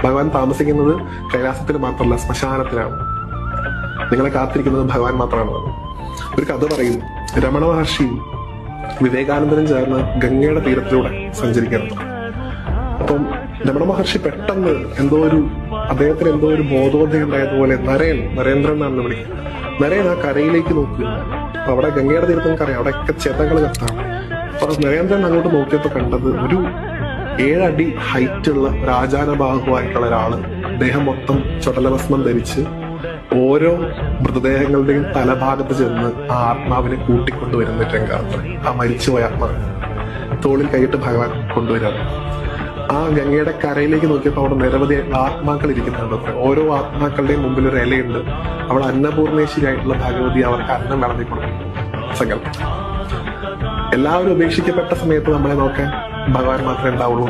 ഭഗവാൻ താമസിക്കുന്നത് കൈലാസത്തിൽ മാത്രമല്ല, ശ്മശാനത്തിലാണ്. നിങ്ങളെ കാത്തിരിക്കുന്നത് ഭഗവാൻ മാത്രമാണ്. ഒരു കഥ പറയുന്നു. രമണ മഹർഷിയും വിവേകാനന്ദനും ചേർന്ന് ഗംഗയുടെ തീരത്തിലൂടെ സഞ്ചരിക്കുന്നു. അപ്പം രമണ മഹർഷി പെട്ടെന്ന് അദ്ദേഹത്തിന് എന്തോ ഒരു ബോധോദയം ഉണ്ടായതുപോലെ നരേന്ദ്രൻ എന്നാണ് വിളിക്കുന്നത്. നരേൻ ആ കരയിലേക്ക് നോക്കുക. അപ്പൊ അവിടെ ഗംഗയുടെ തീരത്ത് നമുക്കറിയാം, അവിടെയൊക്കെ ചെതകൾ കത്താണ്. അപ്പൊ നരേന്ദ്രൻ അങ്ങോട്ട് നോക്കിയപ്പോ കണ്ടത് ഒരു 7 അടി ഹൈറ്റുള്ള രാജാനബാഹുവായിട്ടുള്ള ഒരാള്. അദ്ദേഹം മൊത്തം ചുടലഭസ്മം ധരിച്ച് ഓരോ മൃതദേഹങ്ങളുടെയും തലഭാഗത്ത് ചെന്ന് ആ ആത്മാവിനെ കൂട്ടിക്കൊണ്ടുവരുന്ന രംഗാത്ര. ആ മരിച്ചുപോയ ആത്മാവ് തോളിൽ കൈയിട്ട് ഭഗവാൻ കൊണ്ടുവരാറ്. ആ ഗംഗയുടെ കരയിലേക്ക് നോക്കിയപ്പോൾ അവിടെ നിരവധി ആത്മാക്കൾ ഇരിക്കുന്നുണ്ട്. ഓരോ ആത്മാക്കളുടെയും മുമ്പിൽ ഒരു ഇലയുണ്ട്. അവിടെ അന്നപൂർണേശ്വരിയായിട്ടുള്ള ഭഗവതി അവർക്ക് അന്നം വിളമ്പി കൊടുക്കും. സങ്കല്പം. എല്ലാവരും ഉപേക്ഷിക്കപ്പെട്ട സമയത്ത് നമ്മളെ നോക്കാൻ ഭഗവാൻ മാത്രമേ ഉണ്ടാവുള്ളൂ.